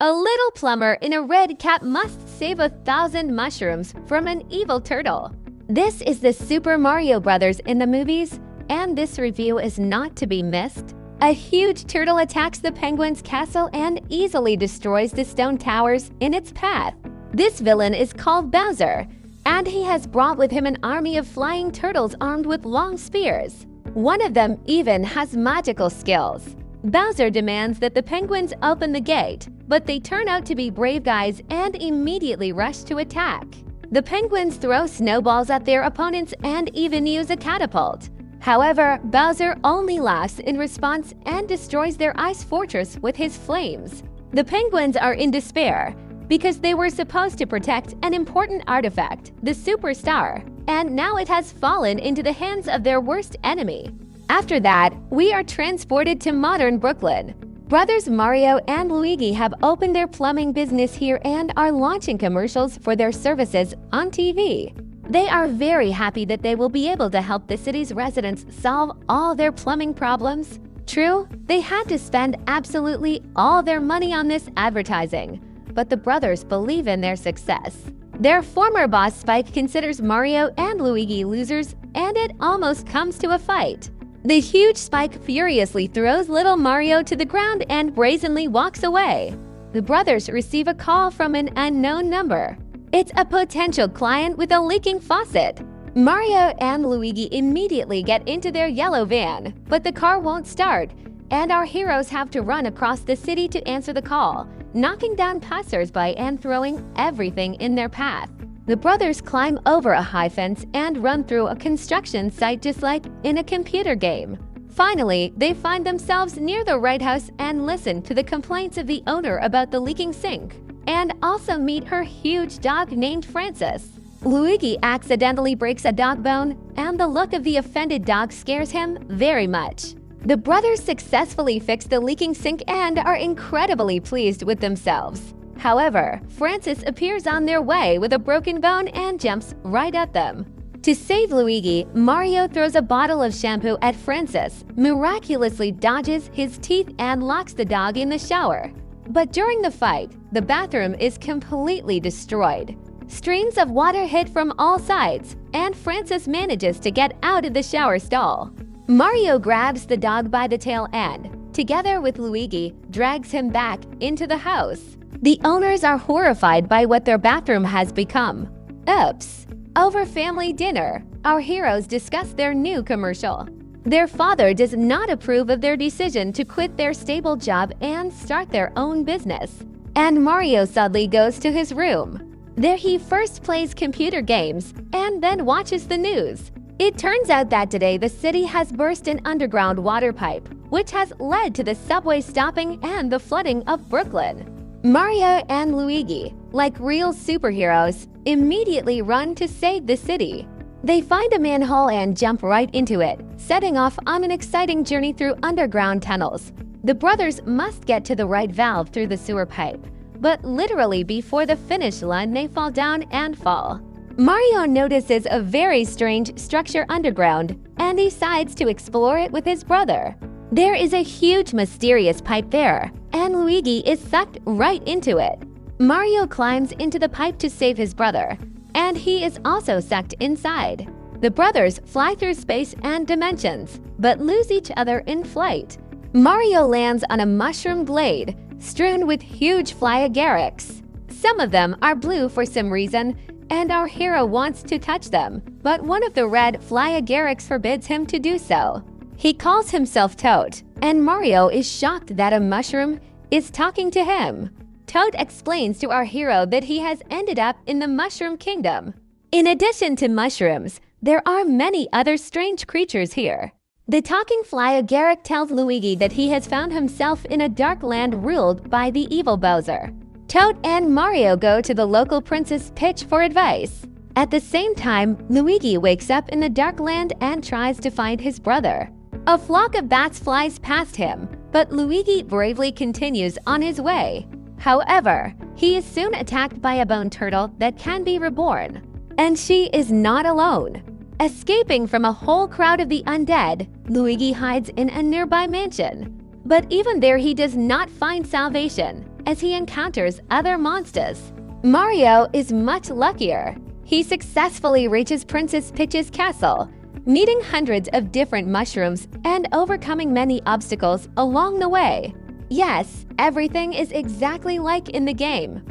A little plumber in a red cap must save 1,000 mushrooms from an evil turtle. This is the Super Mario Brothers in the movies, and this review is not to be missed. A huge turtle attacks the penguin's castle and easily destroys the stone towers in its path. This villain is called Bowser, and he has brought with him an army of flying turtles armed with long spears. One of them even has magical skills. Bowser demands that the penguins open the gate, but they turn out to be brave guys and immediately rush to attack. The penguins throw snowballs at their opponents and even use a catapult. However, Bowser only laughs in response and destroys their ice fortress with his flames. The penguins are in despair because they were supposed to protect an important artifact, the Superstar, and now it has fallen into the hands of their worst enemy. After that, we are transported to modern Brooklyn. Brothers Mario and Luigi have opened their plumbing business here and are launching commercials for their services on TV. They are very happy that they will be able to help the city's residents solve all their plumbing problems. True, they had to spend absolutely all their money on this advertising, but the brothers believe in their success. Their former boss Spike considers Mario and Luigi losers, and it almost comes to a fight. The huge Spike furiously throws little Mario to the ground and brazenly walks away. The brothers receive a call from an unknown number. It's a potential client with a leaking faucet. Mario and Luigi immediately get into their yellow van, but the car won't start, and our heroes have to run across the city to answer the call, knocking down passers-by and throwing everything in their path. The brothers climb over a high fence and run through a construction site just like in a computer game. Finally, they find themselves near the right house and listen to the complaints of the owner about the leaking sink, and also meet her huge dog named Francis. Luigi accidentally breaks a dog bone, and the look of the offended dog scares him very much. The brothers successfully fix the leaking sink and are incredibly pleased with themselves. However, Francis appears on their way with a broken bone and jumps right at them. To save Luigi, Mario throws a bottle of shampoo at Francis, miraculously dodges his teeth and locks the dog in the shower. But during the fight, the bathroom is completely destroyed. Streams of water hit from all sides, and Francis manages to get out of the shower stall. Mario grabs the dog by the tail and, together with Luigi, drags him back into the house. The owners are horrified by what their bathroom has become. Oops! Over family dinner, our heroes discuss their new commercial. Their father does not approve of their decision to quit their stable job and start their own business. And Mario suddenly goes to his room. There he first plays computer games and then watches the news. It turns out that today the city has burst an underground water pipe, which has led to the subway stopping and the flooding of Brooklyn. Mario and Luigi, like real superheroes, immediately run to save the city. They find a manhole and jump right into it, setting off on an exciting journey through underground tunnels. The brothers must get to the right valve through the sewer pipe, but literally before the finish line they fall down and fall. Mario notices a very strange structure underground and decides to explore it with his brother. There is a huge mysterious pipe there, and Luigi is sucked right into it. Mario climbs into the pipe to save his brother, and he is also sucked inside. The brothers fly through space and dimensions, but lose each other in flight. Mario lands on a mushroom glade, strewn with huge fly agarics. Some of them are blue for some reason, and our hero wants to touch them, but one of the red fly agarics forbids him to do so. He calls himself Toad, and Mario is shocked that a mushroom is talking to him. Toad explains to our hero that he has ended up in the Mushroom Kingdom. In addition to mushrooms, there are many other strange creatures here. The talking fly agaric tells Luigi that he has found himself in a dark land ruled by the evil Bowser. Toad and Mario go to the local Princess Peach for advice. At the same time, Luigi wakes up in the dark land and tries to find his brother. A flock of bats flies past him, but Luigi bravely continues on his way. However, he is soon attacked by a bone turtle that can be reborn. And she is not alone. Escaping from a whole crowd of the undead, Luigi hides in a nearby mansion. But even there he does not find salvation. as he encounters other monsters. Mario is much luckier. He successfully reaches Princess Peach's castle, meeting hundreds of different mushrooms and overcoming many obstacles along the way. Yes, everything is exactly like in the game.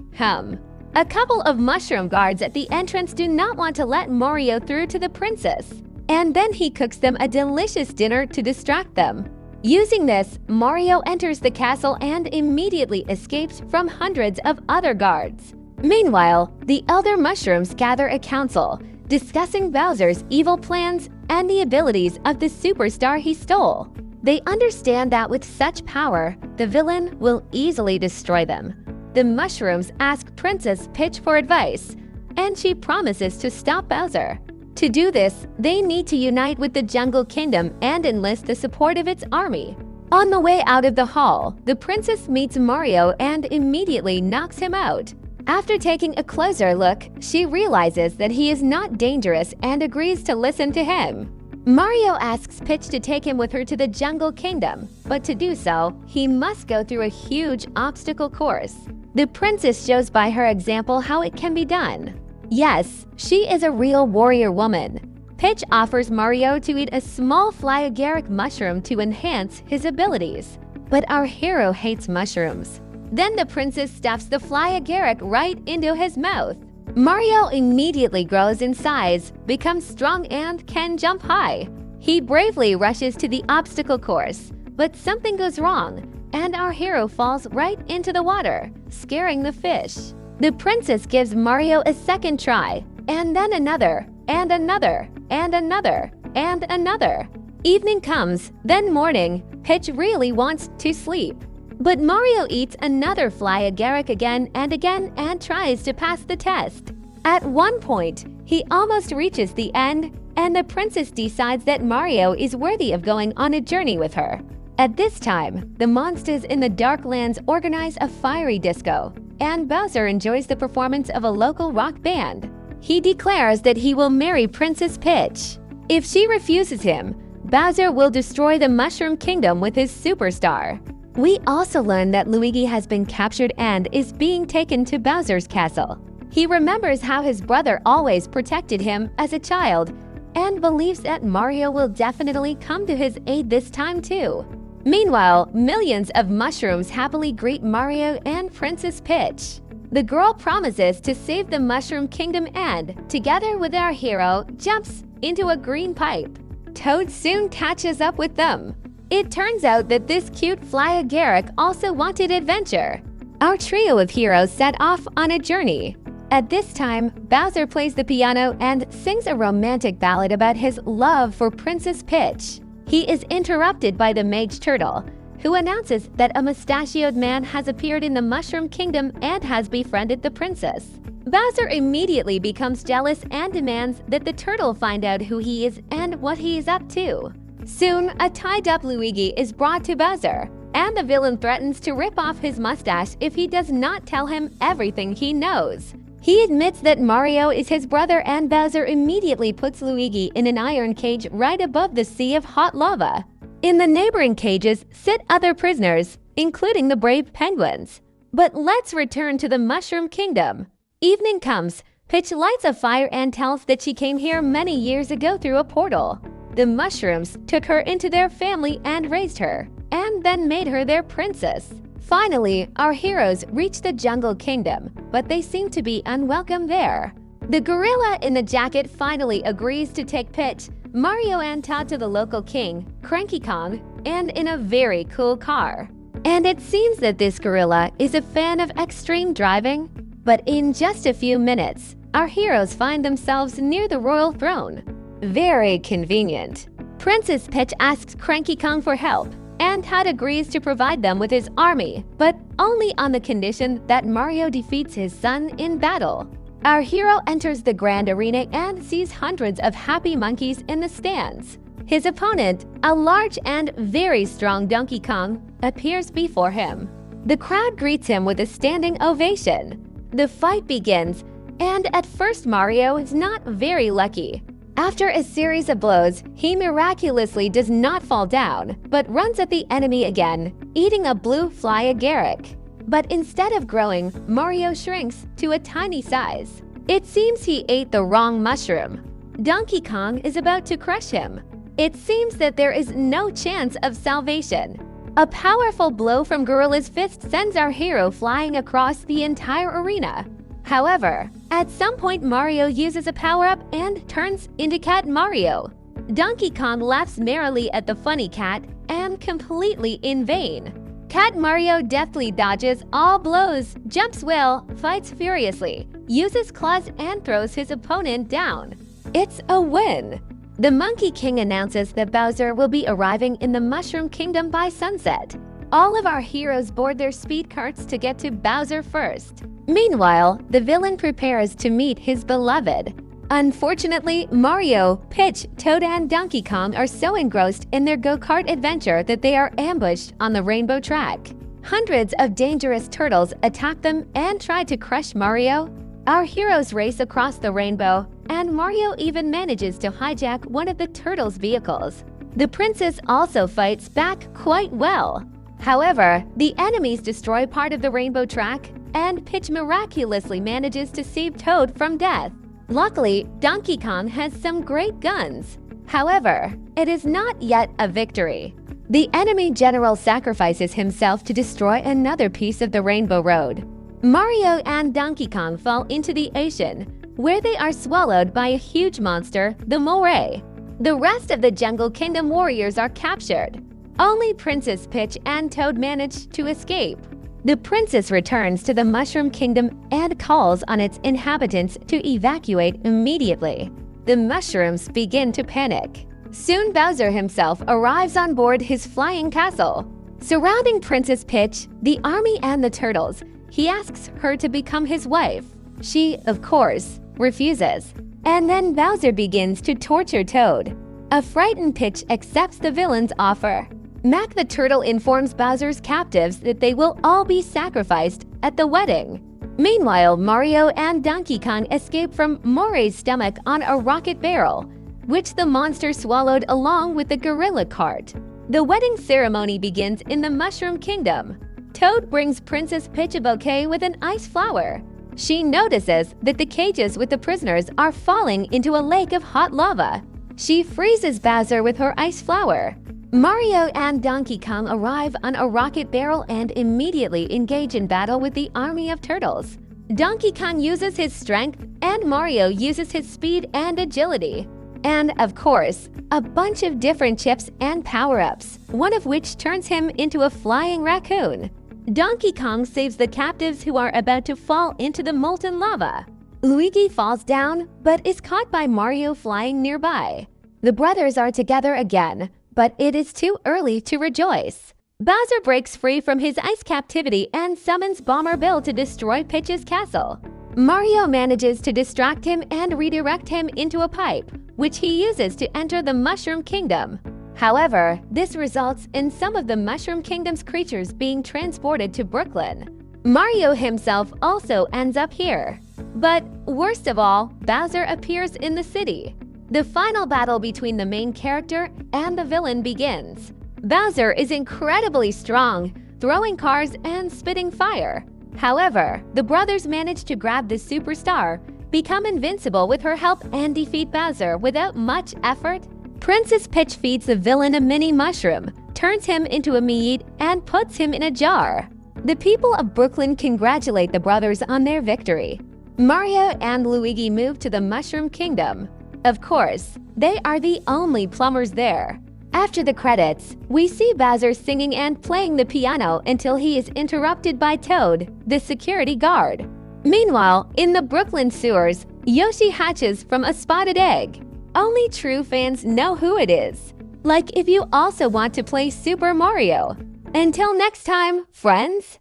A couple of mushroom guards at the entrance do not want to let Mario through to the princess, and then he cooks them a delicious dinner to distract them. Using this, Mario enters the castle and immediately escapes from hundreds of other guards. Meanwhile, the elder mushrooms gather a council, discussing Bowser's evil plans and the abilities of the superstar he stole. They understand that with such power, the villain will easily destroy them. The mushrooms ask Princess Peach for advice, and she promises to stop Bowser. To do this, they need to unite with the Jungle Kingdom and enlist the support of its army. On the way out of the hall, the princess meets Mario and immediately knocks him out. After taking a closer look, she realizes that he is not dangerous and agrees to listen to him. Mario asks Peach to take him with her to the Jungle Kingdom, but to do so, he must go through a huge obstacle course. The princess shows by her example how it can be done. Yes, she is a real warrior woman. Peach offers Mario to eat a small fly agaric mushroom to enhance his abilities. But our hero hates mushrooms. Then the princess stuffs the fly agaric right into his mouth. Mario immediately grows in size, becomes strong, and can jump high. He bravely rushes to the obstacle course, but something goes wrong, and our hero falls right into the water, scaring the fish. The princess gives Mario a second try, and then another, and another, and another, and another. Evening comes, then morning. Peach really wants to sleep. But Mario eats another fly agaric again and tries to pass the test. At one point, he almost reaches the end, and the princess decides that Mario is worthy of going on a journey with her. At this time, the monsters in the Darklands organize a fiery disco, and Bowser enjoys the performance of a local rock band. He declares that he will marry Princess Peach. If she refuses him, Bowser will destroy the Mushroom Kingdom with his superstar. We also learn that Luigi has been captured and is being taken to Bowser's castle. He remembers how his brother always protected him as a child and believes that Mario will definitely come to his aid this time too. Meanwhile, millions of mushrooms happily greet Mario and Princess Peach. The girl promises to save the Mushroom Kingdom and, together with our hero, jumps into a green pipe. Toad soon catches up with them. It turns out that this cute fly agaric also wanted adventure. Our trio of heroes set off on a journey. At this time, Bowser plays the piano and sings a romantic ballad about his love for Princess Peach. He is interrupted by the Mage Turtle, who announces that a mustachioed man has appeared in the Mushroom Kingdom and has befriended the princess. Bowser immediately becomes jealous and demands that the turtle find out who he is and what he is up to. Soon, a tied-up Luigi is brought to Bowser, and the villain threatens to rip off his mustache if he does not tell him everything he knows. He admits that Mario is his brother, and Bowser immediately puts Luigi in an iron cage right above the sea of hot lava. In the neighboring cages sit other prisoners, including the brave penguins. But let's return to the Mushroom Kingdom. Evening comes. Peach lights a fire and tells that she came here many years ago through a portal. The mushrooms took her into their family and raised her, and then made her their princess. Finally, our heroes reach the Jungle Kingdom, but they seem to be unwelcome there. The gorilla in the jacket finally agrees to take Peach, Mario and Todd to the local king, Cranky Kong, and in a very cool car. And it seems that this gorilla is a fan of extreme driving. But in just a few minutes, our heroes find themselves near the royal throne. Very convenient. Princess Peach asks Cranky Kong for help, and Todd agrees to provide them with his army, but only on the condition that Mario defeats his son in battle. Our hero enters the grand arena and sees hundreds of happy monkeys in the stands. His opponent, a large and very strong Donkey Kong, appears before him. The crowd greets him with a standing ovation. The fight begins, and at first Mario is not very lucky. After a series of blows, he miraculously does not fall down, but runs at the enemy again, eating a blue fly agaric. But instead of growing, Mario shrinks to a tiny size. It seems he ate the wrong mushroom. Donkey Kong is about to crush him. It seems that there is no chance of salvation. A powerful blow from Gorilla's fist sends our hero flying across the entire arena. However, at some point Mario uses a power-up and turns into Cat Mario. Donkey Kong laughs merrily at the funny cat and completely in vain. Cat Mario deftly dodges all blows, jumps well, fights furiously, uses claws and throws his opponent down. It's a win! The Monkey King announces that Bowser will be arriving in the Mushroom Kingdom by sunset. All of our heroes board their speed carts to get to Bowser first. Meanwhile, the villain prepares to meet his beloved. Unfortunately, Mario, Peach, Toad, and Donkey Kong are so engrossed in their go-kart adventure that they are ambushed on the rainbow track. Hundreds of dangerous turtles attack them and try to crush Mario. Our heroes race across the rainbow, and Mario even manages to hijack one of the turtles' vehicles. The princess also fights back quite well. However, the enemies destroy part of the rainbow track, and Peach miraculously manages to save Toad from death. Luckily, Donkey Kong has some great guns. However, it is not yet a victory. The enemy general sacrifices himself to destroy another piece of the Rainbow Road. Mario and Donkey Kong fall into the ocean, where they are swallowed by a huge monster, the Moray. The rest of the Jungle Kingdom warriors are captured. Only Princess Peach and Toad manage to escape. The princess returns to the Mushroom Kingdom and calls on its inhabitants to evacuate immediately. The mushrooms begin to panic. Soon Bowser himself arrives on board his flying castle. Surrounding Princess Peach, the army and the turtles, he asks her to become his wife. She, of course, refuses. And then Bowser begins to torture Toad. A frightened Peach accepts the villain's offer. Mac the Turtle informs Bowser's captives that they will all be sacrificed at the wedding. Meanwhile, Mario and Donkey Kong escape from Moray's stomach on a rocket barrel, which the monster swallowed along with the gorilla cart. The wedding ceremony begins in the Mushroom Kingdom. Toad brings Princess Peach a bouquet with an ice flower. She notices that the cages with the prisoners are falling into a lake of hot lava. She freezes Bowser with her ice flower. Mario and Donkey Kong arrive on a rocket barrel and immediately engage in battle with the army of turtles. Donkey Kong uses his strength and Mario uses his speed and agility. And, of course, a bunch of different chips and power-ups, one of which turns him into a flying raccoon. Donkey Kong saves the captives who are about to fall into the molten lava. Luigi falls down, but is caught by Mario flying nearby. The brothers are together again, but it is too early to rejoice. Bowser breaks free from his ice captivity and summons Bomber Bill to destroy Peach's castle. Mario manages to distract him and redirect him into a pipe, which he uses to enter the Mushroom Kingdom. However, this results in some of the Mushroom Kingdom's creatures being transported to Brooklyn. Mario himself also ends up here. But worst of all, Bowser appears in the city. The final battle between the main character and the villain begins. Bowser is incredibly strong, throwing cars and spitting fire. However, the brothers manage to grab the superstar, become invincible with her help, and defeat Bowser without much effort. Princess Peach feeds the villain a mini mushroom, turns him into a meat, and puts him in a jar. The people of Brooklyn congratulate the brothers on their victory. Mario and Luigi move to the Mushroom Kingdom. Of course, they are the only plumbers there. After the credits, we see Bowser singing and playing the piano until he is interrupted by Toad, the security guard. Meanwhile, in the Brooklyn sewers, Yoshi hatches from a spotted egg. Only true fans know who it is. Like if you also want to play Super Mario. Until next time, friends!